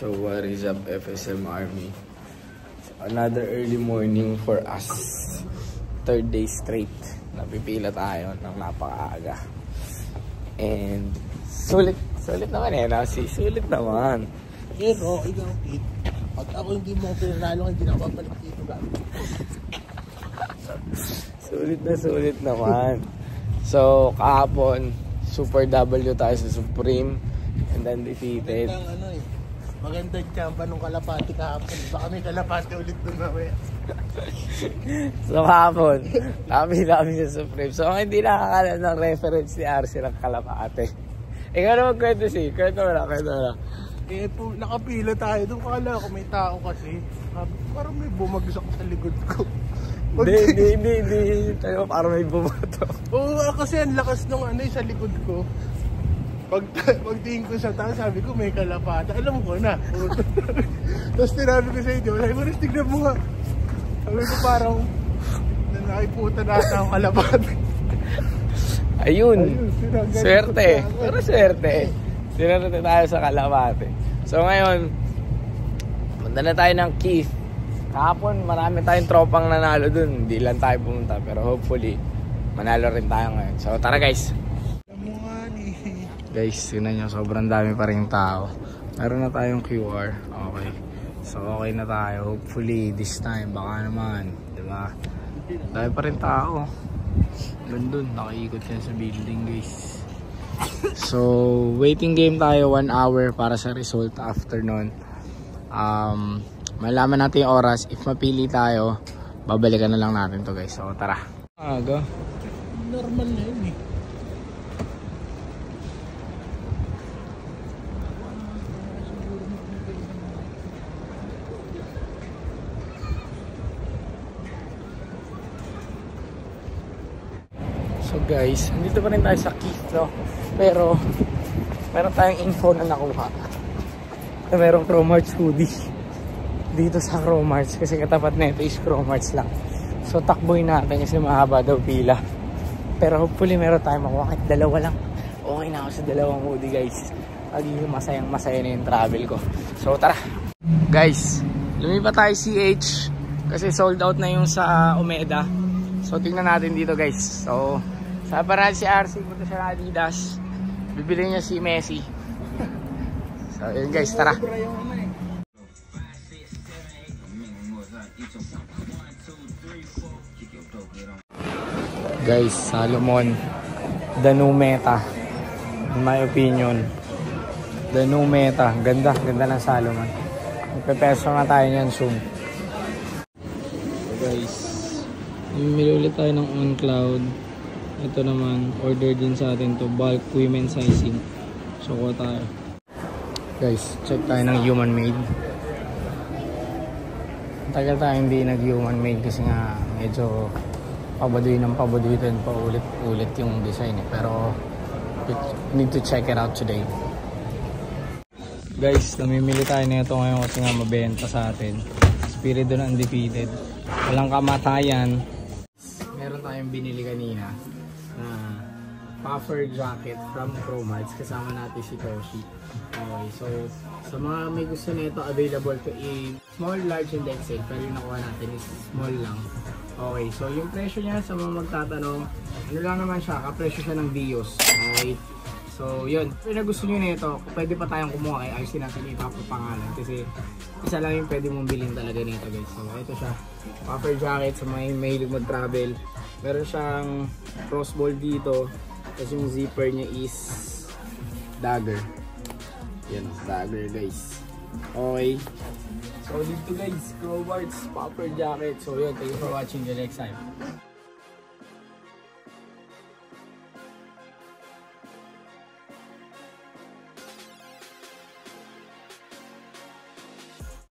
So what is up, FSM Army? So, another early morning for us. Third day straight. Napipila tayo ng napakaaga. And sulit naman eh. Sulit naman. Pero ikaw, Pete, pag ako hindi mo pinanalo, hindi na babalik dito gamit. Sulit naman. So kahapon, Super W tayo sa Supreme. And then defeated. Magandang tiyamba nung kalapati kahapon. Baka may kalapati ulit doon mamaya. So kahapon, namin sa Supreme. So hindi nakakalam ng reference ni RC ng kalapati. Ikaw na magkwento si. Kwento mo na. Eh po, nakapila tayo doon. Kala ko may tao kasi. Parang may bumagsak sa likod ko. Hindi. Tayo parang may bumato. Oo, kasi ang lakas nung sa likod ko. Pagtingin ko sa taas, sabi ko may kalapata. Alam ko na. Tapos tinabi ko sa inyo, sabi ko, tignan mo nga. Sabi ko parang nakiputa na ata ang kalapata. Ayun. Swerte. Pero swerte. Sinarte tayo sa kalapate. So ngayon, punta na tayo ng Keith. Kahapon, marami tayong tropang nanalo dun. Hindi lang tayo pumunta. Pero hopefully, manalo rin tayo ngayon. So tara guys. Guys, tingnan nyo, sobrang dami pa rin tao. Meron na tayong QR. Okay. So, okay na tayo. Hopefully, this time, baka naman. Diba? Dami pa rin tao. Doon, nakaikot yan sa building, guys. So, waiting game tayo 1 hour para sa result after nun. Malaman natin yung oras. If mapili tayo, babalikan na lang natin to guys. So, tara. Aga. Normal na yun eh. So guys, nandito pa rin tayo sa Keith, no? Pero meron tayong info na nakuha na merong Cromarts hoodie dito sa Cromarts kasi katapat na ito is Cromarts lang. So takboy natin kasi mahaba daw pila. Pero hopefully meron tayong makuha kahit dalawa lang. Okay na ako sa dalawang hoodie guys. Magiging masaya na yung travel ko. So tara! Guys, lumipat tayo CH kasi sold out na yung sa Umeda. So tingnan natin dito guys. So sa paraan si RC, punta siya na Adidas. Bibili niya si Messi. So yun guys, tara. Guys, Salomon, the new meta. In my opinion, the new meta. Ganda ng Salomon. Magpe-peso na tayo niyan soon. So guys, namimili ulit tayo ng On Cloud. Ito naman, order din sa atin to, bulk women sizing. So kuha tayo. Guys, check tayo ng human made. Tagal tayo hindi nag human made kasi nga medyo pabaduy din pa ulit yung design eh. Pero need to check it out today. Guys, namimili tayo nito ngayon kasi nga mabenta sa atin. Spirido na undefeated. Walang kamatayan. Meron tayong binili kanina na puffer jacket from Cromarts. Kasama natin si Toshi. Okay, so sa mga may gusto nito, available to in small, large, and XL. Pero yung nakuha natin is small lang. Okay, so yung presyo niya sa mga magtatanong, ano lang naman siya, kapresyo siya ng Dios. Okay, so yun. Kung gusto nyo nito, pwede pa tayong kumuha kay ayusin natin ipapapangalan. Kasi isa lang yung pwede mong bilhin talaga nito guys. So ito siya, puffer jacket sa mga mahilig mag-travel. Meron siyang crossball dito. Tapos yung zipper niya is dagger. Yan, dagger guys. Okay. So dito guys, Cromarts puffer jacket. So yun, thank you for watching the next time.